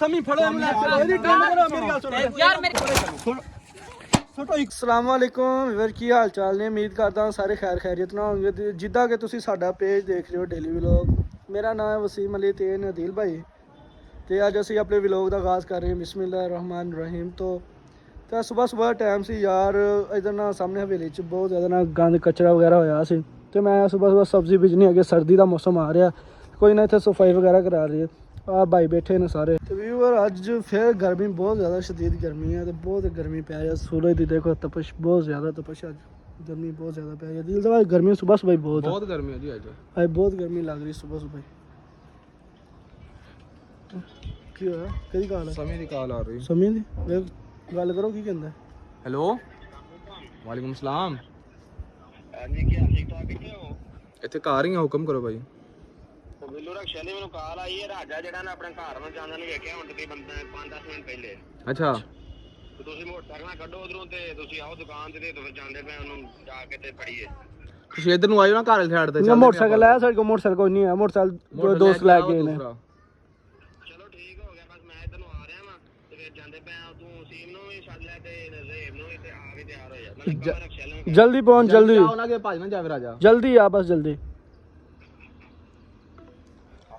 ਸਮੀ ਫੜੋ ਇਹਨੂੰ ਲੈ ਚਲੋ ਇਹਦੀ ਟ੍ਰੇਨ ਕਰੋ ਮੇਰੀ ਗੱਲ ਸੁਣੋ ਯਾਰ ਮੇਰੀ अस्सलाम वालेकुम ਵੀਰ ਕੀ ਹਾਲ ਚਾਲ ਨੇ ਉਮੀਦ ਕਰਦਾ ਹਾਂ ਸਾਰੇ ਖੈਰ ਖੈਰੀਅਤ ਨਾਲ ਹੋਣਗੇ ਤੇ ਜਿੱਦਾਂ ਕਿ ਤੁਸੀਂ ਸਾਡਾ ਪੇਜ ਦੇਖ ਰਹੇ ਹੋ ਡੇਲੀ ਵਲੌਗ ਮੇਰਾ ਨਾਮ ਹੈ ਵਸੀਮ ਅਲੀ ਤੇ ਨਦੀਲ ਭਾਈ ਤੇ ਅੱਜ ਅਸੀਂ ਆਪਣੇ ਵਲੌਗ ਦਾ ਆਗਾਜ਼ ਕਰ ਰਹੇ ਹਾਂ ਬਿਸਮਿल्लाह रहमान रहीम तो ਸੁਬਹ ਟਾਈਮ ਸੀ ਯਾਰ ਇਧਰ ਨਾ ਸਾਹਮਣੇ ਹਵੇਲੀ 'ਚ ਬਹੁਤ ਜ਼ਿਆਦਾ ਨਾ ਗੰਦ ਕਚਰਾ ਵਗੈਰਾ ਹੋਇਆ ਸੀ ਤੇ ਮੈਂ ਸੁਬਹ ਸਬਜ਼ੀ ਬੀਜਣੀ ਅੱਗੇ ਸਰਦੀ ਦਾ ਮੌਸਮ ਆ ਰਿਹਾ ਕੋਈ ਨਾ ਇੱਥੇ ਸਫਾਈ ਵਗੈਰਾ ਕਰਾ ਰਹੀ ਹੈ ਆ ਭਾਈ बैठे ने सारे तो व्यूअर अज फिर गर्मी बहुत ज़्यादा शदीद गर्मी है तो बहुत गर्मी पै रही है सूरज की देखो तपश बहुत ज़्यादा तपश अज गर्मी बहुत ज़्यादा पै रही है दिल दवा गर्मी सुबह बहुत गर्मी है जी अज बहुत गर्मी लग रही सुबह की होया किहदी कॉल है समी दी कॉल आ रही समी दी गल करो की कहंदा हेलो वालेकुम सलाम हां जी क्या ठीक ठाक किथे हो इत्थे घर ही हुक्म करो भाई ਬਿੱਲੂ ਰਕਸ਼ਾ ਨੇ ਮੈਨੂੰ ਕਾਲ ਆਈ ਹੈ ਰਾਜਾ ਜਿਹੜਾ ਨਾ ਆਪਣੇ ਘਰ ਨੂੰ ਜਾਂਦਾ ਨੂੰ ਵੇਖਿਆ ਹੁਣ ਤਕਰੀਬਨ 5-10 ਮਿੰਟ ਪਹਿਲੇ ਅੱਛਾ ਤੇ ਤੁਸੀਂ ਮੋਟਰਸਾਈਕਲ ਕੱਢੋ ਉਧਰੋਂ ਤੇ ਤੁਸੀਂ ਆਓ ਦੁਕਾਨ ਤੇ ਤੁਸੀਂ ਜਾਂਦੇ ਪਏ ਉਹਨੂੰ ਜਾ ਕੇ ਤੇ ਫੜੀਏ ਤੁਸੀਂ ਇੱਧਰ ਨੂੰ ਆਇਓ ਨਾ ਘਰ ਵਾਲੇ ਸਾਈਡ ਤੇ ਚੱਲਦੇ ਮੋਟਰਸਾਈਕਲ ਆਇਆ ਸਾਡੇ ਕੋਲ ਮੋਟਰਸਾਈਕਲ ਕੋਈ ਨਹੀਂ ਹੈ ਮੋਟਰਸਾਈਕਲ ਦੋਸਤ ਲੈ ਕੇ ਨੇ ਚਲੋ ਠੀਕ ਹੋ ਗਿਆ ਬਸ ਮੈਂ ਇੱਧਰ ਨੂੰ ਆ ਰਿਹਾ ਵਾਂ ਤੇ ਫਿਰ ਜਾਂਦੇ ਪਏ ਤੂੰ ਸੀਮ ਨੂੰ ਵੀ ਛੱਡ ਲੈ ਤੇ ਨਜ਼ੀਮ ਨੂੰ ਵੀ ਤੇ ਆ ਵੀ ਤਿਆਰ ਹੋ ਜਾ ਮੈਂ ਰਕਸ਼ਾ ਲੈ ਜਲਦੀ ਪਹੁੰਚ ਜਲਦੀ ਆਉਣਾ ਕਿ ਭੱਜ ਨਾ ਜਾਵੇ ਰਾਜਾ ਜਲਦੀ ਆ ਬਸ ਜਲਦੀ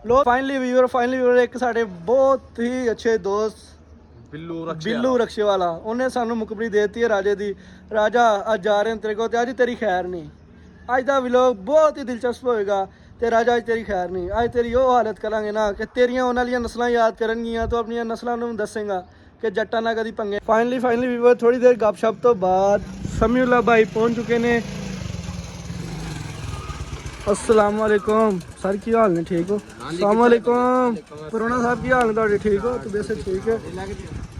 लो फाइनली व्यूअर एक साढ़े बहुत ही अच्छे दोस्त बिल्लू रक्शे वाला उन्हें सानू मुखबरी देती है राजे दी राजा अज जा रहे हैं तेरे को अज तेरी खैर नहीं अज का व्लॉग बहुत ही दिलचस्प होएगा ते राजा अज तेरी खैर नहीं अज तेरी वो हालत करांगे ना कि तेरियां उन्हां वालियां नस्लां याद करनगियां तो अपनी नस्लां नूं दसेगा कि जट्टां नाल कदी पंगे फाइनली व्यूअर थोड़ी देर गपशप तो बाद समीउल्लाह भाई पहुंच चुके ने अस्सलाम वालेकुम सर की हाल ने ठीक हो अस्सलाम वालेकुम परोना साहब की हाल ने तुहाडे ठीक हो तबीयत से ठीक है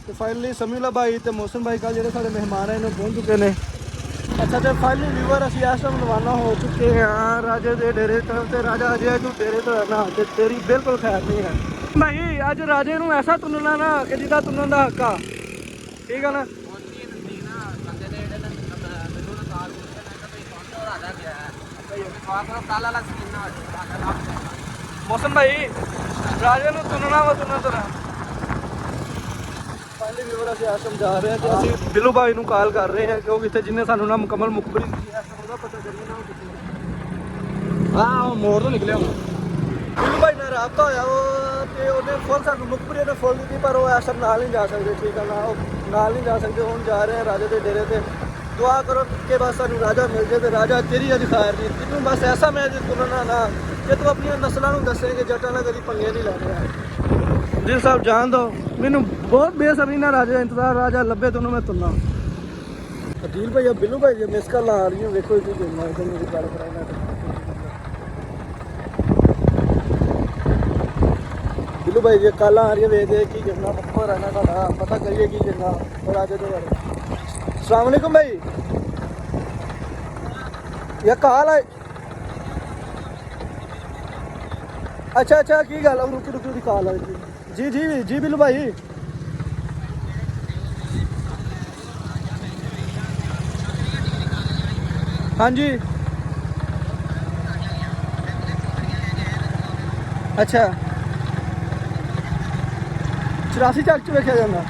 तो फाइनली समीउल्लाह भाई ते मौसम भाई का जेडे साडे मेहमान है इन्हों पहुंच चुके ने अच्छा तो फाइनली व्यूअर असीं इस टाइम रवाना हो चुके हैं राजे दे डेरे तरफ ते राजा अजे तू डेरे तो है ना ते तेरी बिल्कुल खैर नहीं है भाई अज राजे नूं ऐसा तुनना ना कि जिदा तुनन दा हक आ ठीक है ना मौसम भाई राजे ਨੂੰ ਤੁੰਨਣਾ ਵਾ ਤੁੰਨਾ ਪਹਿਲੇ ਵੀਰ ਅਸੀਂ ਆਸ਼ਮ ਜਾ ਰਹੇ ਹਾਂ ਤੇ ਅਸੀਂ ਬਿੱਲੂ ਭਾਈ ਨੂੰ ਕਾਲ ਕਰ ਰਹੇ ਹਾਂ ਕਿਉਂਕਿ ਇੱਥੇ ਜਿੰਨੇ ਸਾਨੂੰ ਨਾ ਮੁਕੰਮਲ ਮੁਖਬਰੀ ਦਿੱਤੀ ਹੈ ਉਹਦਾ ਪਤਾ ਕਰੀਏ ਨਾ ਕਿੱਥੇ ਹਾਂ ਉਹ ਮੋੜ ਤੋਂ ਨਿਕਲਿਆ ਬਿੱਲੂ ਭਾਈ ਨਾਲ ਰਾਬਤਾ ਹੋਇਆ ਉਹ ਤੇ ਉਹਨੇ ਫੁੱਲ ਸਾਨੂੰ ਮੁਖਬਰੀ ਨੇ ਫੁੱਲ ਦਿੱਤੀ ਪਰ ਉਹ ਆਸ਼ਮ ਨਾਲ ਨਹੀਂ ਜਾ ਸਕਦੇ ਠੀਕ ਹੈ ਨਾ ਉਹ ਨਾਲ ਨਹੀਂ ਜਾ ਸਕਦੇ ਹੁਣ ਜਾ ਰਹੇ ਹਾਂ ਰਾਜੇ ਦੇ ਡੇਰੇ ਤੇ दुआ करो कि बस सानू राजा मिल जाए तो राजा तेरी अज खैर नहीं तेनू बस ऐसा मैं तुरना ना कि तू अपनी नस्लों दसे कि जट्टां नाल कदी पंगे नहीं लैने दिल साहब जान दो मैनू बहुत बेसब्री ना राजा इंतजार राजा लभे तो मैं तुरना अदील भाई बिल्लू भाई जी मिस कॉल आ रही है देखो की करना इधर मेरी गल कराना बिल्लू भाई जी कल आ रही है वेखदे की करना पक्का रहना साडा पता करिए की करना राजे दे बारे अस्सलाम वालेकुम भाई ये कॉल है अच्छा की गल रुकी कॉल है जी बिल्लू भाई हाँ जी अच्छा 84 ਚੱਕ ਚ ਵੇਖਿਆ ਜਾਂਦਾ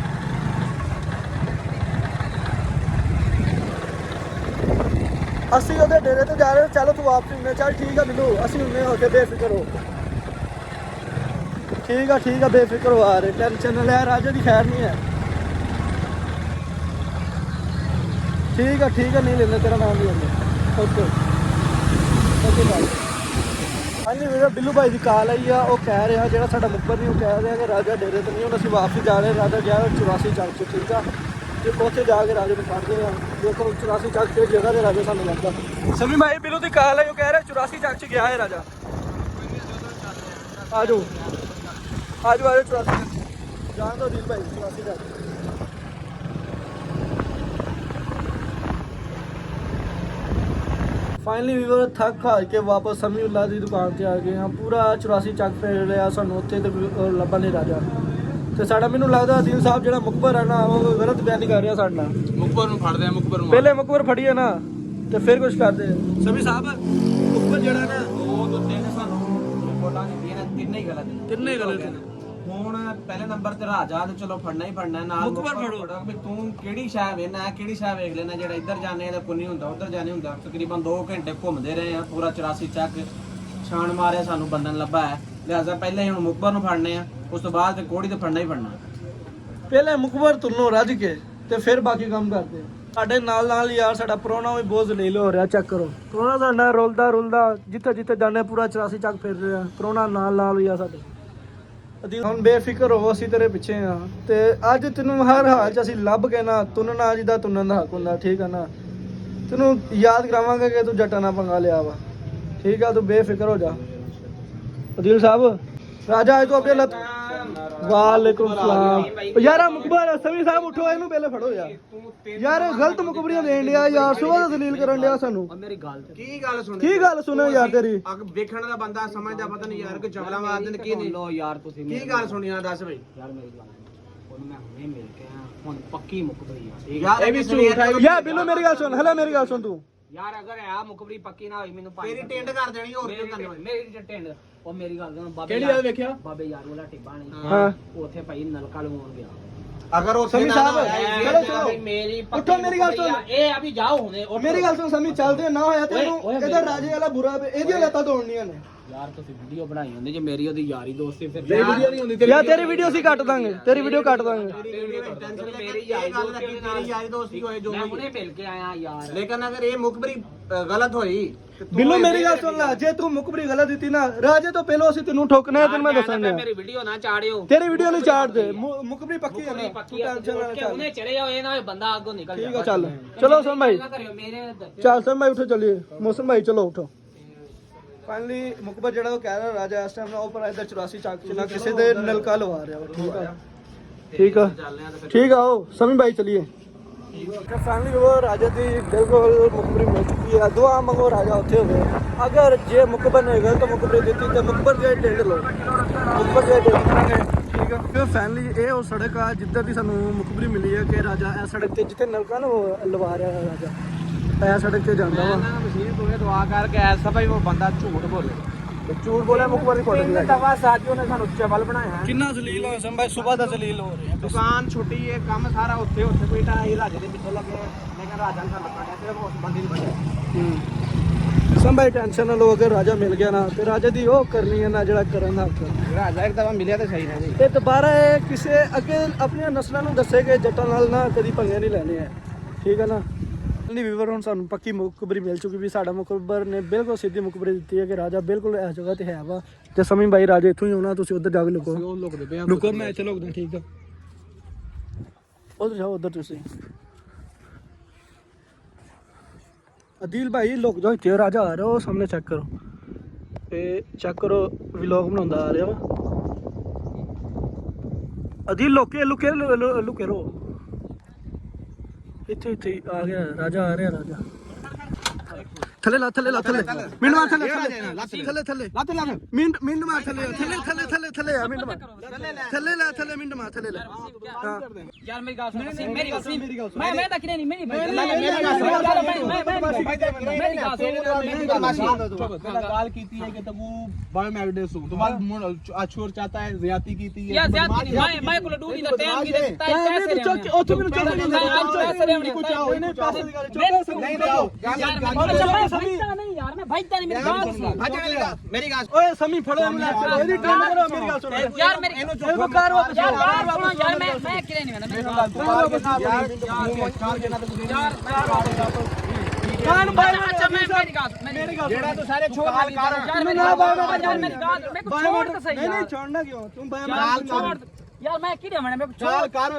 ਅਸੀਂ ਉਹਦੇ ਡੇਰੇ ਤੇ ਜਾ ਰਹੇ ਚਲੋ ਤੂੰ ਵਾਪਸ ਹੁੰਨੇ ਚੱਲ ਠੀਕ ਆ ਬਿੱਲੂ ਅਸੀਂ ਹੁੰਨੇ ਹੋ ਕੇ ਬੇਫਿਕਰ ਹੋ ਠੀਕ ਆ ਬੇਫਿਕਰ ਹੋ ਆ ਰਹੇ ਟੈਨਸ਼ਨ ਨਾ ਲੈ ਰਾਜੇ ਦੀ ਖੈਰ ਨਹੀਂ ਹੈ ਠੀਕ ਆ ਨਹੀਂ ਲੈਂਦੇ ਤੇਰਾ ਨਾਮ ਨਹੀਂ ਲੈਂਦੇ ਓਕੇ ਬਾਈ ਹਾਂਜੀ ਵੀਰ ਬਿੱਲੂ ਭਾਈ ਦੀ ਕਾਲ ਆਈ ਆ ਉਹ ਕਹਿ ਰਿਹਾ ਜਿਹੜਾ ਸਾਡਾ ਮੁਖਬਰ ਨਹੀਂ ਉਹ ਕਹਿ ਰਿਹਾ ਕਿ ਰਾਜਾ ਡੇਰੇ ਤੇ ਨਹੀਂ ਹੁਣ ਅਸੀਂ ਵਾਪਸ ਜਾ ਰਹੇ ਰਾਜਾ ਗਿਆ 84 ਚੱਕ ਚ ਠੀਕ ਆ ਤੇ ਉੱਥੇ ਜਾ ਕੇ ਰਾਜੇ ਨੂੰ ਫੜਦੇ ਆ ਦੇਖੋ 84 ਚੱਕ ਤੇ ਜਗ੍ਹਾ ਤੇ ਰਾਜਾ ਸਾਨੂੰ ਲੱਗਦਾ ਸਮੀ ਭਾਈ ਬਿੱਲੂ ਦੀ ਕਾਲ ਹੈ ਉਹ ਕਹਿ ਰਿਹਾ 84 ਚੱਕ ਚ ਗਿਆ ਹੈ ਰਾਜਾ ਆਜੋ 84 ਜਾਣ ਦੋ ਦਿਲ ਭਾਈ 84 ਚੱਕ फाइनली वीवर थक खा के वापस समीउल्लाह की दुकान से आ गए हैं पूरा 84 ਚੱਕ फेर लिया सानू उत्थे ते ਲੱਭਾ नहीं राजा ਤੇ ਸਾਡਾ ਮੈਨੂੰ ਲੱਗਦਾ ਦਿਲ ਸਾਹਿਬ ਜਿਹੜਾ ਮੁਖਬਰ ਹੈ ਨਾ ਉਹ ਗਲਤ ਬਿਆਨੀ ਕਰ ਰਿਹਾ ਸਾਡੇ ਨਾਲ ਮੁਖਬਰ ਨੂੰ ਫੜਦੇ ਆ ਪਹਿਲੇ ਮੁਖਬਰ ਫੜੀਏ ਨਾ ਤੇ ਫਿਰ ਕੁਝ ਕਰਦੇ ਸਮੀ ਸਾਹਿਬ ਮੁਖਬਰ ਜਿਹੜਾ ਨਾ ਉਹ ਤੋਂ ਤਿੰਨ ਸਾਨੂੰ ਰਿਪੋਰਟਾਂ ਦਿੱਤੀਆਂ ਨੇ ਤਿੰਨੇ ਹੀ ਗਲਤ ਨੇ ਹੁਣ ਪਹਿਲੇ ਨੰਬਰ ਤੇ ਰਾਜਾ ਤੇ ਚਲੋ ਫੜਨਾ ਹੀ ਫੜਨਾ ਨਾਲ ਮੁਖਬਰ ਫੜੋ ਵੀ ਤੂੰ ਕਿਹੜੀ ਸ਼ੈ ਵੇਖਣਾ ਕਿਹੜੀ ਸ਼ੈ ਵੇਖ ਲੈਣਾ ਜਿਹੜਾ ਇੱਧਰ ਜਾਣੇ ਦਾ ਪੁੰਨੀ ਹੁੰਦਾ ਉੱਧਰ ਜਾਣੇ ਹੁੰਦਾ ਤਕਰੀਬਨ 2 ਘੰਟੇ ਘੁੰਮਦੇ ਰਹੇ ਆ ਪੂਰਾ 84 ਚੱਕ ਛਾਣ ਮਾਰਿਆ ਸਾਨੂੰ ਬੰਦਨ ਲੱਭਾ ਹੈ ਲਿਹਾਜ਼ਾ ਪਹਿਲਾਂ ਹੀ ਹੁਣ ਮੁਖਬਰ ਨੂੰ ਫੜਨੇ ਆ ਉਸ ਤੋਂ ਬਾਅਦ ਤੇ ਕੋੜੀ ਤੇ ਫੜਨਾ ਹੀ ਫੜਨਾ ਪਹਿਲੇ ਮੁਖਬਰ ਤੁਰਨੋਂ ਰੱਜ ਕੇ ਤੇ ਫਿਰ ਬਾਕੀ ਕੰਮ ਕਰਦੇ ਸਾਡੇ ਨਾਲ ਯਾਰ ਸਾਡਾ ਪ੍ਰਾਹੁਣਾ ਵੀ ਬਹੁਤ ਜ਼ਲੀਲ ਹੋ ਰਿਹਾ ਚੈੱਕ ਕਰੋ ਪ੍ਰਾਹੁਣਾ ਸਾਡਾ ਰੁਲਦਾ ਜਿੱਥੇ ਜਾਂਦੇ ਪੂਰਾ 84 ਚੱਕ ਫਿਰ ਰਿਹਾ ਪ੍ਰਾਹੁਣਾ ਨਾਲ ਹੀ ਆ ਸਾਡੇ ਹੁਣ ਬੇਫਿਕਰ ਹੋ ਅਸੀਂ ਤੇਰੇ ਪਿੱਛੇ ਆ ਤੇ ਅੱਜ ਤੈਨੂੰ ਹਰ ਹਾਲ ਚ ਅਸੀਂ ਲੱਭ ਕੇ ਨਾ ਤੁੰਨਣਾ ਜਿੱਦਾਂ ਤੁੰਨਣ ਦਾ ਹੱਕ ਹੁੰਦਾ ਠੀਕ ਆ ਨਾ ਤੈਨੂੰ ਯਾਦ ਕਰਾਵਾਂਗੇ ਕਿ ਤੂੰ ਜੱਟਾਂ ਨਾਲ ਪੰਗਾ ਲਿਆ ਵਾ ਠੀਕ ਆ ਤੂੰ ਬੇਫਿਕਰ ਹੋ ਜਾ ਅਦੀਲ ਸਾਹਿਬ ਰਾਜਾ ਆਏ ਤੋਂ ਅੱਗੇ ਲੱਤ ਵਾਲੇਕੁਮ ਸਲਾਮ ਯਾਰਾ ਮੁਖਬਰ ਸਮੀ ਸਾਹਿਬ ਉਠੋ ਇਹਨੂੰ ਪਹਿਲੇ ਫੜੋ ਯਾਰ ਗਲਤ ਮੁਖਬਰੀਆਂ ਦੇਣ ਲਿਆ ਯਾਰ ਸੁਬਾਹ ਦਲੀਲ ਕਰਨ ਲਿਆ ਸਾਨੂੰ ਮੇਰੀ ਗੱਲ ਕੀ ਗੱਲ ਸੁਣੋ ਯਾਰ ਤੇਰੀ ਵੇਖਣ ਦਾ ਬੰਦਾ ਸਮਝਦਾ ਪਤਾ ਨਹੀਂ ਯਾਰ ਕਿ ਜਵਲਾ ਮਾਰਦੇ ਨੇ ਕੀ ਨਹੀਂ ਲੋ ਯਾਰ ਤੁਸੀਂ ਕੀ ਗੱਲ ਸੁਣੀ ਆ ਦੱਸ ਬਈ ਯਾਰ ਮੇਰੀ ਗੱਲ ਉਹਨੂੰ ਮੈਂ ਹੁਣੇ ਮਿਲ ਕੇ ਆ ਹੁਣ ਪੱਕੀ ਮੁਖਬਰੀ ਆ ਠੀਕ ਇਹ ਵੀ ਝੂਠ ਹੈ ਯਾਰ ਬਿੱਲੂ ਮੇਰੀ ਗੱਲ ਸੁਣ ਹਲੇ ਮੇਰੀ ਗੱਲ ਸੁਣ ਤੂੰ ਯਾਰ ਅਗਰ ਆ ਮੁਖਬਰੀ ਪੱਕੀ ਨਾ ਹੋਈ ਮੈਨੂੰ ਤੇਰੀ ਟੈਂਡ ਕਰ ਦੇਣੀ ਹੋਰ ਕੀ ਕਰਨੀ ਮੇਰੀ ਟੈਂਡ ਉਹ ਮੇਰੀ ਗੱਲ ਸੁਣ ਬਾਬੇ ਕਿਹੜੀ ਗੱਲ ਵੇਖਿਆ ਬਾਬੇ ਯਾਰ ਵਾਲਾ ਟਿੱਬਾ ਨਹੀਂ ਹਾਂ ਉੱਥੇ ਭਾਈ ਨਲਕਾ ਲਵਾਉਣ ਗਿਆ ਅਗਰ ਉਹ ਸਮੀ ਸਾਹਿਬ ਚਲੋ ਮੇਰੀ ਉੱਠੋ ਮੇਰੀ ਗੱਲ ਸੁਣ ਇਹ ਅਭੀ ਜਾਓ ਹੁਣੇ ਮੇਰੀ ਗੱਲ ਸੁਣ ਸਮੀ ਚੱਲਦੇ ਨਾ ਹੋਇਆ ਤੈਨੂੰ ਇਹਦਾ ਰਾਜੇ ਵਾਲਾ ਬੁਰਾ ਇਹਦੀਆਂ ਲੱਤਾਂ ਤੋੜਨੀਆਂ ਨੇ ਯਾਰ ਤੁਸੀਂ ਵੀਡੀਓ ਬਣਾਈ ਹੁੰਦੀ ਜੇ ਮੇਰੀ ਉਹਦੀ ਯਾਰੀ ਦੋਸਤੀ ਫਿਰ ਵੀਡੀਓ ਨਹੀਂ ਹੁੰਦੀ ਯਾਰ ਤੇਰੀ ਵੀਡੀਓ ਅਸੀਂ ਕੱਟ ਦਾਂਗੇ ਤੇਰੀ ਵੀਡੀਓ ਕੱਟ ਦਾਂਗੇ ਮੇਰੀ ਯਾਰੀ ਦੋਸਤੀ ਹੋਏ ਜੋ ਮੈਂ ਹੁਣੇ ਮਿਲ ਕੇ ਆਇਆ ਯਾਰ ਲੇਕਿਨ ਅਗਰ ਇਹ ਮੁਖਬਰੀ ਗਲਤ ਹੋਈ ਬਿੱਲੂ ਮੇਰੀ ਗੱਲ ਸੁਣ ਲੈ ਜੇ ਤੂੰ ਮੁਖਬਰੀ ਗਲਤ ਦਿੱਤੀ ਨਾ ਰਾਜੇ ਤੋਂ ਪਹਿਲਾਂ ਅਸੀਂ ਤੈਨੂੰ ਠੋਕਣਾ ਹੈ ਤੈਨੂੰ ਮੈਂ ਦੱਸਾਂਗਾ ਮੇਰੀ ਵੀਡੀਓ ਨਾ ਚਾੜਿਓ ਤੇਰੀ ਵੀਡੀਓ ਨਹੀਂ ਚਾੜਦੇ ਮੁਖਬਰੀ ਪੱਕੀ ਹੈ ਨਾ ਤੂੰ ਟੈਨਸ਼ਨ ਨਾ ਚੱਲ ਉਹਨੇ ਚੜੇ ਹੋਏ ਨਾ ਬੰਦਾ ਅੱਗੋਂ ਨਿਕਲ ਠੀਕ ਹੈ ਚੱਲ ਚਲੋ ਸਨ ਭਾਈ ਚੱਲ ਸਨ ਭਾਈ ਉਠੋ ਚੱਲੀਏ ਮੌਸਮ ਭਾਈ ਚਲੋ ਉਠੋ ਫਾਈਨਲੀ ਮੁਖਬਰ ਜਿਹੜਾ ਉਹ ਕਹਿ ਰਿਹਾ ਰਾਜਾ ਇਸ ਟਾਈਮ ਨਾ ਉੱਪਰ ਇੱਧਰ 84 ਚੱਕ ਚ ਨਾ ਕਿਸੇ ਦੇ ਨਲਕਾ ਲਵਾ ਰਿਹਾ ਠੀਕ ਆ ਉਹ ਸਮੀ ਭਾਈ ਚਲੀਏ ਫਾਈਨਲੀ ਉਹ ਰਾਜਾ ਦੀ ਬਿਲਕੁਲ ਮੁਖਬਰੀ ਮਿਲ ਚੁੱਕੀ ਹੈ ਦੁਆ ਮੰਗੋ ਰਾਜਾ ਉੱਥੇ ਹੋਵੇ ਅਗਰ ਜੇ ਮੁਖਬਰ ਨੇ ਗਲਤ ਮੁਖਬਰੀ ਦਿੱਤੀ ਤਾਂ ਮੁਖਬਰ ਜੇ ਢਿੰਡ ਲੋ ਮੁਖਬਰ ਜੇ ਢਿੰਡ ਕਰਾਂਗੇ ਠੀਕ ਆ ਫਿਰ ਫਾਈਨਲੀ ਇਹ ਉਹ ਸੜਕ ਆ ਜਿੱਧਰ ਦੀ ਸਾਨੂੰ ਮੁਖਬਰੀ ਮਿਲੀ ਹੈ ਕਿ ਰਾਜਾ ਇਹ ਸੜਕ ਤੇ ਜਿੱਥੇ ਨਲਕਾ ਨਾ ਉਹ ਲਵਾ ਰਿਹਾ ਰਾਜਾ ਇਹ ਸੜਕ ਤੇ ਜਾਂਦਾ ਵਾ ਮਸ਼ੀਨ ਤੋਂ ਦੁਆ ਕਰਕੇ ਐਸਾ ਭਾਈ ਉਹ ਬੰਦਾ ਝੂਠ ਬੋਲੇ ਝੂਠ ਬੋਲਿਆ ਮੁਖਬਰ ਦੀ ਫੋਟੋ ਦਵਾ ਸਾਥੀਓ ਨੇ ਸਾਨੂੰ ਚਵਲ ਬਣਾਇਆ ਕਿੰਨਾ ਜ਼ਲੀਲ ਹੋਇਆ ਸੰਭਾਈ ਸਵੇਰ ਦਾ ਜ਼ਲੀਲ ਹੋ ਰਿਹਾ ਦੁਕਾਨ ਛੁੱਟੀ ਹੈ ਕੰਮ ਸਾਰਾ ਉੱਥੇ ਕੋਈ ਢਾਈ ਰਾਜੇ ਦੇ ਪਿੱਛੇ ਲੱਗੇ ਮੈਂ ਕਿਹਾ ਰਾਜਾ ਨੂੰ ਲੱਗਾ ਤੇ ਉਸ ਬੰਦੇ ਦੀ ਵਜ੍ਹਾ ਸੰਭਾਈ ਟੈਨਸ਼ਨ ਨਾ ਲਓ ਅਗਰ ਰਾਜਾ ਮਿਲ ਗਿਆ ਨਾ ਤੇ ਰਾਜੇ ਦੀ ਉਹ ਕਰਨੀ ਹੈ ਨਾ ਜਿਹੜਾ ਕਰਨ ਦਾ ਹੱਕ ਰਾਜਾ ਇੱਕ ਦਫਾ ਮਿਲਿਆ ਤਾਂ ਸਹੀ ਰਹਿ ਤੇ ਦੁਬਾਰਾ ਇਹ ਕਿਸੇ ਅੱਗੇ ਆਪਣੀਆਂ ਨਸਲਾਂ ਨੂੰ ਦੱਸੇ ਕਿ ਜੱਟਾਂ ਨਾਲ ਨਾ ਕਦੀ ਪੰਗੇ ਨਹੀਂ ਲੈਣੇ ਆ ਠੀਕ ਹੈ ਨਾ ਨਹੀਂ ਵੀਵਰ ਹੁਣ ਸਾਨੂੰ ਪੱਕੀ ਮੁਖਬਰੀ ਮਿਲ ਚੁੱਕੀ ਵੀ ਸਾਡਾ ਮੁਖਬਰ ਨੇ ਬਿਲਕੁਲ ਸਿੱਧੀ ਮੁਖਬਰੀ ਦਿੱਤੀ ਹੈ ਕਿ ਰਾਜਾ ਬਿਲਕੁਲ ਇਸ ਜਗ੍ਹਾ ਤੇ ਹੈ ਵਾ ਤੇ ਸਮੀ ਬਾਈ ਰਾਜਾ ਇੱਥੋਂ ਹੀ ਆਉਣਾ ਤੁਸੀਂ ਉੱਧਰ ਜਾ ਕੇ ਲੁਕੋ ਮੈਂ ਇੱਥੇ ਲੁਕਦਾ ਠੀਕ ਆ ਉਧਰ ਜਾਓ ਉਧਰ ਤੁਸੀਂ ਅਦੀਲ ਭਾਈ ਲੁਕ ਜਾਓ ਇੱਥੇ ਰਾਜਾ ਆ ਰਿਹਾ ਉਹ ਸਾਹਮਣੇ ਚੈੱਕ ਕਰੋ ਤੇ ਚੈੱਕ ਕਰੋ ਵਲੌਗ ਬਣਾਉਂਦਾ ਆ ਰਿਹਾ ਵਾ ਅਦੀਲ ਲੁਕੇ ਰੋ ਇੱਥੇ ਆ ਗਿਆ ਰਾਜਾ ਆ ਰਿਹਾ ਰਾਜਾ ਥੱਲੇ ਲਾ ਮਿੰਟ ਮਾਰ ਥੱਲੇ ਮਿੰਟ ਮਾਰ ਥੱਲੇ ਆ ਮਿੰਟ ਮਾਰ ਥੱਲੇ ਮਿੰਟ ਮਾਰ ਥੱਲੇ ਲਾ ਯਾਰ ਮੇਰੀ ਗੱਲ ਸੁਣ ਮੇਰੀ ਗੱਲ ਮੈਂ ਤਾਂ ਕਿਨੇ ਨਹੀਂ ਮੇਰੀ ਗੱਲ ਕੀਤੀ ਹੈ ਕਿ ਤੂੰ ਬਾਇਓਮੈਗਨੇਟਿਕ ਸੂ ਤੋਂ ਬਾਅਦ ਆਛੋਰ ਚਾਹਤਾ ਹੈ ਜ਼ਿਆਦਤੀ ਕੀਤੀ ਹੈ ਯਾਰ ਜ਼ਿਆਦਤੀ ਨਹੀਂ ਮੈਂ ਕੋਲ ਡੂਡੀ ਦਾ ਟਾਈਮ ਕੀ ਦਿੱਤਾ ਹੈ ਪੈਸੇ ਦੇ ਉੱਥੇ ਮੈਨੂੰ ਚੁੱਕ ਨਹੀਂ ਕੁਝ ਆਓ ਇਹਨੇ ਪੈਸੇ ਦੀ ਗੱਲ ਨਹੀਂ ਆਓ ਨਹੀਂ ਯਾਰ ਮੈਂ ਭਾਈਤਾ ਨਹੀਂ ਮੇਰੀ ਗੱਲ ਸੁਣ ਮੇਰੀ ਗੱਲ ਓਏ ਸਮੀ ਫੜੋ ਇਹਨੂੰ ਲੈ ਚਲੋ ਇਹਦੀ ਟ੍ਰੇਨ ਕਰੋ ਮੇਰੀ ਗੱਲ ਸੁਣੋ ਯਾਰ ਮੇਰੀ ਇਹਨੂੰ ਚੁੱਪ ਕਰ ਯਾਰ ਮੈਂ ਕਿਰੇ ਨਹੀਂ ਮੈਂ ਕਾਨ ਬਾਈ ਅੱਛਾ ਮੇਰੀ ਗੱਲ ਜਿਹੜਾ ਤੂੰ ਸਾਰੇ ਛੋੜ ਨਾਲ ਕਰ ਯਾਰ ਮੇਰੀ ਗੱਲ ਮੈਂ ਕੁਝ ਛੋੜ ਤਾਂ ਸਹੀ ਨਹੀਂ ਛੋੜਨਾ ਕਿਉਂ ਤੂੰ ਬਾਈ यार मैं की देवने मैं चल कर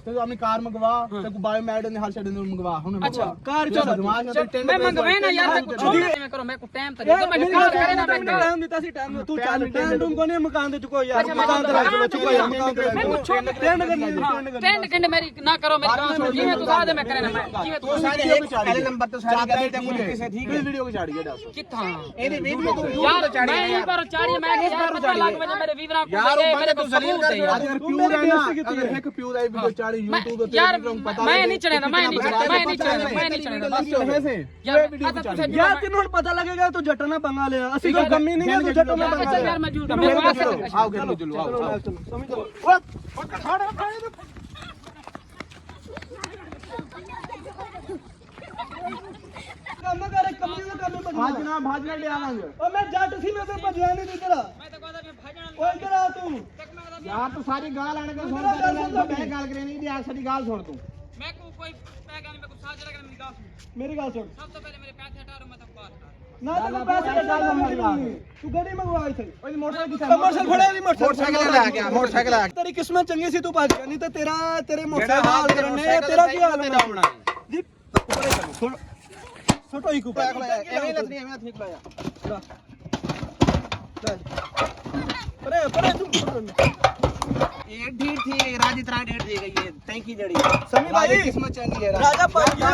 तो अपनी कार मंगवा तो बायोमेड ने हर साइड ने मंगवा हुन अच्छा कार चल मैं मंगवे ना यार मैं कुछ मैं करो मैं को टाइम तक तो मैं कार करे ना मैं टाइम देता सी टाइम तू चल टाइम तुम को नहीं मकान दे चुको यार मकान दे चलो चुको यार मकान दे मैं कुछ टेंड करनी टेंड करने मेरी ना करो मेरी बात सुनो जी मैं तू साथ मैं करे ना मैं तू सारे एक पहले नंबर तो सारी गल ते मुझे किसे ठीक है वीडियो की चाड़ी है दस किथा एनी वीडियो तू यार चाड़ी मैं एक बार चाड़ी मैं यार पता लग वजह मेरे वीवरा को मेरे को सबूत है यार ਪਿਓ ਦਾ ਨਾ ਅਗਰ ਇੱਕ ਪਿਓ ਦਾ ਵੀਡੀਓ ਚਾੜੀ YouTube ਤੇ ਯਾਰ ਪਤਾ ਮੈਂ ਨਹੀਂ ਚੜਿਆ ਮੈਂ ਨਹੀਂ ਚੜਿਆ ਬਸ ਯਾਰ ਤੈਨੂੰ ਹੁਣ ਪਤਾ ਲੱਗੇਗਾ ਤੂੰ ਜੱਟਾਂ ਨਾਲ ਪੰਗਾ ਲਿਆ ਅਸੀਂ ਕੋਈ ਗੰਮੀ ਨਹੀਂ ਹੈ ਤੂੰ ਜੱਟਾਂ ਨਾਲ ਪੰਗਾ ਲਿਆ ਯਾਰ ਮੈਂ ਝੂਠ ਮੇਰੇ ਵਾਸਤੇ ਆਓ ਘਰ ਨੂੰ ਚਲੋ ਆਓ ਸਮਝ ਲਓ ਕੰਮ ਕਰ ਕਮੀ ਦਾ ਕੰਮ ਭਜਣਾ ਭਾਜਣਾ ਲੈ ਆਵਾਂਗੇ ਓ ਮੈਂ ਜੱਟ ਸੀ ਮੈਂ ਤਾਂ ਭਜਿਆ ਨਹੀਂ ਇੱਧਰ ਮੈਂ ਤਾਂ ਕਹਦਾ ਮੈਂ ਭਜਣਾ ਓ ਇੱਧਰ ਆ ਤੂੰ ਯਾਰ ਤੂੰ ਸਾਰੀ ਗਾਲ ਆਣ ਕੇ ਸੁਣ ਮੈਂ ਗੱਲ ਕਰੇ ਨਹੀਂ ਯਾਰ ਸਾਡੀ ਗੱਲ ਸੁਣ ਤੂੰ ਮੈਂ ਕੋਈ ਪੈਗਾ ਨਹੀਂ ਮੈਂ ਕੋਈ ਸਾਜ ਲਗਾ ਮੇਰੀ ਗੱਲ ਸੁਣ ਮੇਰੀ ਗੱਲ ਸੁਣ ਸਭ ਤੋਂ ਪਹਿਲੇ ਮੇਰੇ ਪੈਸੇ ਹਟਾ ਮੈਂ ਤਾਂ ਬਾਤ ਨਾ ਤੈਨੂੰ ਪੈਸੇ ਦੀ ਗੱਲ ਨਹੀਂ ਤੂੰ ਗੱਡੀ ਮੰਗਵਾ ਇੱਥੇ ਉਹਦੀ ਮੋਟਰਸਾਈਕਲ ਕਿੱਥੇ ਮੋਟਰਸਾਈਕਲ ਫੜਿਆ ਨਹੀਂ ਮੋਟਰਸਾਈਕਲ ਲੈ ਕੇ ਆ ਮੋਟਰਸਾਈਕਲ ਆ ਤੇਰੀ ਕਿਸਮਤ ਚੰਗੀ ਸੀ ਤੂੰ ਭੱਜ ਗਿਆ ਨਹੀਂ ਤਾਂ ਤੇਰੇ ਮੋਟਰਸਾਈਕਲ ਹਾਲ ਕਰਨੇ ਤੇਰਾ ਕੀ ਹਾਲ ਹੋਣਾ ਜੀ ਛੋਟੋ ਹੀ ਕੁਪਾ ਐਵੇਂ ਲੱਗਦੀ ਐਵੇਂ ਠੀਕ ਲਾਇਆ ਪਰੇ ਤੂੰ ਇਹ ਢੀਠ थी राज इतना ढेर दी गई है टैंकी जड़ी ਸਮੀ ਭਾਈ ਕਿਸਮਤ ਚੰਗੀ ਹੈ ਰਾਜਾ ਭੱਜ ਗਿਆ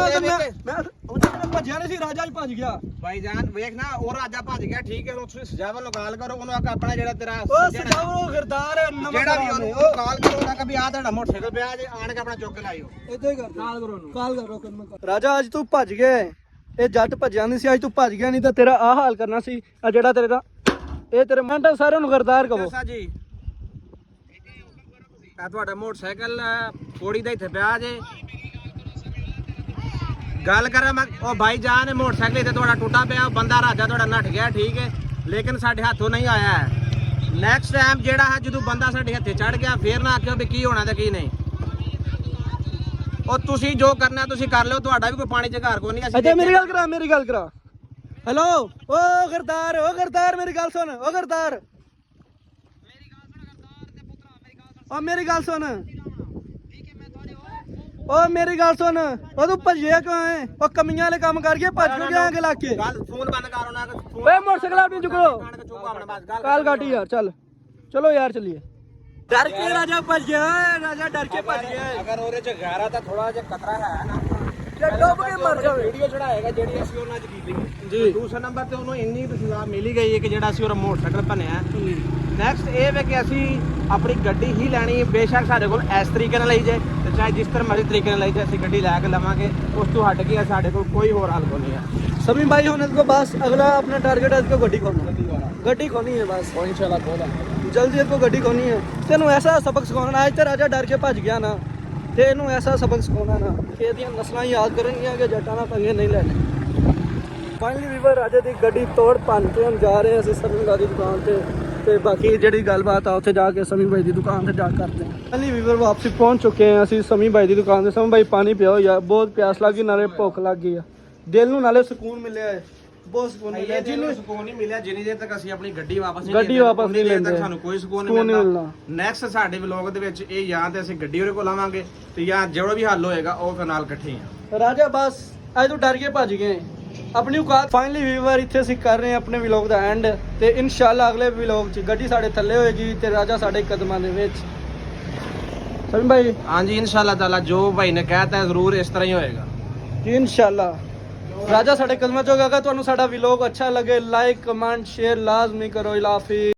ਮੈਂ ਉਹਨੇ ਭੱਜਿਆ ਨਹੀਂ ਸੀ ਰਾਜਾ ਹੀ ਭੱਜ ਗਿਆ भाईजान देख ना और राजा भज गया ठीक है उससे सजावल गाल करो ਉਹਨੂੰ ਆਕ ਆਪਣਾ ਜਿਹੜਾ ਤੇਰਾ ਉਹ ਸਜਾਵੋ ਗਿਰਦਾਰ ਨਵਾਂ ਜਿਹੜਾ ਵੀ ਉਹਨੂੰ ਕਾਲ ਕਰੋ ਨਾ ਕभी ਆ ਤੁਹਾਡਾ ਮੋਟਰਸਾਈਕਲ ਪਿਆ ਜੇ ਆਣ ਕੇ ਆਪਣਾ ਚੁੱਕ ਕੇ ਲਾਇਓ ਇਦਾਂ ਹੀ ਕਰ ਕਾਲ ਕਰੋ ਉਹਨੂੰ ਕਾਲ ਕਰੋ ਰਾਜਾ ਅੱਜ ਤੂੰ ਭੱਜ ਗਿਆ ਇਹ ਜੱਟ ਭੱਜਿਆ ਨਹੀਂ ਸੀ ਅੱਜ ਤੂੰ ਭੱਜ ਗਿਆ ਨਹੀਂ ਤਾਂ ਤੇਰਾ ਆਹ ਹਾਲ ਕਰਨਾ ਸੀ ਆ ਜਿਹੜਾ ਤੇਰੇ ਦਾ ਇਹ ਤੇਰੇ ਮੰਡਾ ਸਾਰਿਆਂ ਨੂੰ ਗਿਰਦਾਰ ਕਹੋ ਦੱਸਾ ਜੀ ਆ ਤੁਹਾਡਾ ਮੋਟਰਸਾਈਕਲ ਕੋੜੀ ਦਾ ਇੱਥੇ ਪਿਆ ਜੇ ਗੱਲ ਕਰਾਂ ਮੈਂ ਉਹ ਭਾਈਜਾਨ ਮੋਟਰਸਾਈਕਲ ਇੱਥੇ ਤੁਹਾਡਾ ਟੁੱਟਾ ਪਿਆ ਬੰਦਾ ਰਾਜਾ ਤੁਹਾਡਾ ਨੱਠ ਗਿਆ ਠੀਕ ਹੈ ਲੇਕਿਨ ਸਾਡੇ ਹੱਥੋਂ ਨਹੀਂ ਆਇਆ ਹੈ ਨੈਕਸਟ ਟਾਈਮ ਜਿਹੜਾ ਹੈ ਜਦੋਂ ਬੰਦਾ ਸਾਡੇ ਹੱਥੇ ਚੜ ਗਿਆ ਫੇਰ ਨਾ ਆਖਿਓ ਵੀ ਕੀ ਹੋਣਾ ਤੇ ਕੀ ਨਹੀਂ ਉਹ ਤੁਸੀਂ ਜੋ ਕਰਨਾ ਤੁਸੀਂ ਕਰ ਲਿਓ ਤੁਹਾਡਾ ਵੀ ਕੋਈ ਪਾਣੀ ਚ ਘਰ ਕੋ ਨਹੀਂ ਅੱਛਾ ਮੇਰੀ ਗੱਲ ਕਰਾ ਹੈਲੋ ਓ ਗਰਦਾਰ ਮੇਰੀ ਗੱਲ ਸੁਣ ਓ ਗਰਦਾਰ ਓ ਮੇਰੀ ਗੱਲ ਸੁਣ ਓ ਮੇਰੀ ਗੱਲ ਸੁਣ ਓ ਤੂੰ ਭੱਜਿਆ ਕਿਉਂ ਹੈ ਓ ਕਮੀਆਂ ਵਾਲੇ ਕੰਮ ਕਰ ਗਿਆ ਭੱਜ ਕਿਉਂ ਗਿਆ ਅੱਗੇ ਲਾ ਕੇ ਗੱਲ ਫੋਨ ਬੰਦ ਕਰੋ ਨਾ ਓਏ ਮੋਟਰਸਾਈਕਲ ਆਪਣੀ ਚੁੱਕੋ ਕਾਲ ਕਾਟੀ ਯਾਰ ਚੱਲ ਚਲੋ ਯਾਰ ਚੱਲੀਏ ਡਰ ਕੇ ਰਾਜਾ ਭੱਜ ਗਿਆ ਰਾਜਾ ਡਰ ਕੇ ਭੱਜ ਗਿਆ ਅਗਰ ਉਹਦੇ ਚ ਗਹਿਰਾ ਤਾਂ ਥੋੜਾ ਜਿਹਾ ਖਤਰਾ ਹੈ ਨਾ ਜੇ ਡੁੱਬ ਕੇ ਮਰ ਜਾਵੇ ਵੀਡੀਓ ਚੜਾਏਗਾ ਜਿਹੜੀ ਅਸੀਂ ਉਹਨਾਂ ਚ ਕੀਤੀ ਜੀ ਦੂਸਰਾ ਨੰਬਰ ਤੇ ਉਹਨੂੰ ਇੰਨੀ ਸਜ਼ਾ ਮਿਲੀ ਗਈ ਹੈ ਕਿ ਜਿਹੜਾ ਅਸੀਂ ਉਹਦਾ ਮੋਟਰਸਾਈਕਲ ਭੰਨਿਆ ਨੈਕਸਟ ਇਹ ਵੇ ਕਿ ਅਸੀਂ ਆਪਣੀ ਗੱਡੀ ਹੀ ਲੈਣੀ ਹੈ ਬੇਸ਼ੱਕ ਸਾਡੇ ਕੋਲ ਇਸ ਤਰੀਕੇ ਨਾਲ ਲਈ ਜੇ ਤੇ ਚਾਹੇ ਜਿਸ ਤਰ੍ਹਾਂ ਮਰਜ਼ੀ ਤਰੀਕੇ ਨਾਲ ਲਈ ਜੇ ਅਸੀਂ ਗੱਡੀ ਲੈ ਕੇ ਲਵਾਂਗੇ ਉਸ ਤੋਂ ਹਟ ਕੇ ਸਾਡੇ ਕੋਲ ਕੋਈ ਹੋਰ ਹੱਲ ਨਹੀਂ ਹੈ सभी भाई होने को बस अगला अपना टारगेट है इसको गड्डी खोनी है बस इंशाल्लाह खोला जल्दी इसको गड्डी खोनी है तेनू ऐसा सबक सिखाना आज तो राजा डर के भज गया ना ते इनू ऐसा सबक सिखाना ना कि ਇਹਦੀਆਂ ਨਸਲਾਂ ਯਾਦ ਕਰਨਗੀਆਂ ਕਿ ਜੱਟਾਂ ਨਾਲ ਪੰਗੇ ਨਹੀਂ ਲੈਣੇ ਫਾਈਨਲੀ ਵੀਵਰ ਰਾਜੇ ਦੀ ਗੱਡੀ ਤੋੜ ਭੰਨ ਕੇ ਹਮ ਜਾ ਰਹੇ ਹਾਂ ਅਸੀਂ ਸਰਵਿੰਗਾ ਦੀ ਦੁਕਾਨ ਤੇ ਬਾਕੀ ਜਿਹੜੀ ਗੱਲਬਾਤ ਆ ਉੱਥੇ ਜਾ ਕੇ ਸਮੀ ਭਾਈ ਦੀ ਦੁਕਾਨ ਤੇ ਜਾ ਕਰਦੇ ਹਾਂ ਫਾਈਨਲੀ ਵੀਵਰ ਵਾਪਸੀ ਪਹੁੰਚ ਚੁੱਕੇ ਹਾਂ ਅਸੀਂ ਸਮੀ ਭਾਈ ਦੀ ਦੁਕਾਨ ਤੇ ਸਮੀ ਭਾਈ ਪਾਣੀ ਪਿਆਓ ਯਾਰ ਬਹੁਤ ਪਿਆਸ ਲੱਗੀ ਨਾਲੇ ਭੁੱਖ ਲੱਗ ਗਈ ਆ ਦਿਲ ਨੂੰ ਨਾਲੇ ਸਕੂਨ ਮਿਲਿਆ ਹੈ ਬਹੁਤ ਸਕੂਨ ਮਿਲਿਆ ਜਿਹਨੂੰ ਸਕੂਨ ਨਹੀਂ ਮਿਲਿਆ ਜਿੰਨੀ ਦੇਰ ਤੱਕ ਅਸੀਂ ਆਪਣੀ ਗੱਡੀ ਵਾਪਸ ਨਹੀਂ ਲੈਂਦੇ ਸਾਨੂੰ ਕੋਈ ਸਕੂਨ ਨਹੀਂ ਮਿਲਦਾ ਨੈਕਸਟ ਸਾਡੇ ਵਲੌਗ ਦੇ ਵਿੱਚ ਇਹ ਜਾਂ ਤੇ ਅਸੀਂ ਗੱਡੀ ਉਹਦੇ ਕੋਲ ਆਵਾਂਗੇ ਤੇ ਜਾਂ ਜਿਹੜਾ ਵੀ ਹੱਲ ਹੋਏਗਾ ਉਹ ਫਿਰ ਨਾਲ ਇਕੱਠੇ ਆ ਰਾਜਾ ਬਸ ਅੱਜ ਤੂੰ ਡਰ ਕੇ ਭੱਜ ਗਏ ਆਪਣੀ ਔਕਾਤ ਫਾਈਨਲੀ ਵੀਵਰ ਇੱਥੇ ਅਸੀਂ ਕਰ ਰਹੇ ਹਾਂ ਆਪਣੇ ਵਲੌਗ ਦਾ ਐਂਡ ਤੇ ਇਨਸ਼ਾਅੱਲਾ ਅਗਲੇ ਵਲੌਗ 'ਚ ਗੱਡੀ ਸਾਡੇ ਥੱਲੇ ਹੋਏਗੀ ਤੇ ਰਾਜਾ ਸਾਡੇ ਕਦਮਾਂ ਦੇ ਵਿੱਚ ਸਮੀ ਭਾਈ ਹਾਂਜੀ ਇਨਸ਼ਾਅੱਲਾ ਤਾਲਾ ਜੋ ਭਾਈ ਨੇ ਕਹਿਤਾ ਜ਼ਰੂਰ ਇਸ ਤਰ੍ਹਾਂ ਹੀ ਹੋਏਗਾ ਜੀ ਇਨਸ਼ਾਅੱਲਾ ਰਾਜਾ ਸਾਡੇ ਕਦਮਾਂ 'ਚ ਹੋਗਾ ਤੁਹਾਨੂੰ ਸਾਡਾ ਵਲੌਗ ਅੱਛਾ ਲੱਗੇ ਲਾਈਕ ਕਮੈਂਟ ਸ਼ੇਅਰ ਲਾਜ਼ਮੀ ਕਰੋ ਇਲਾਫੀ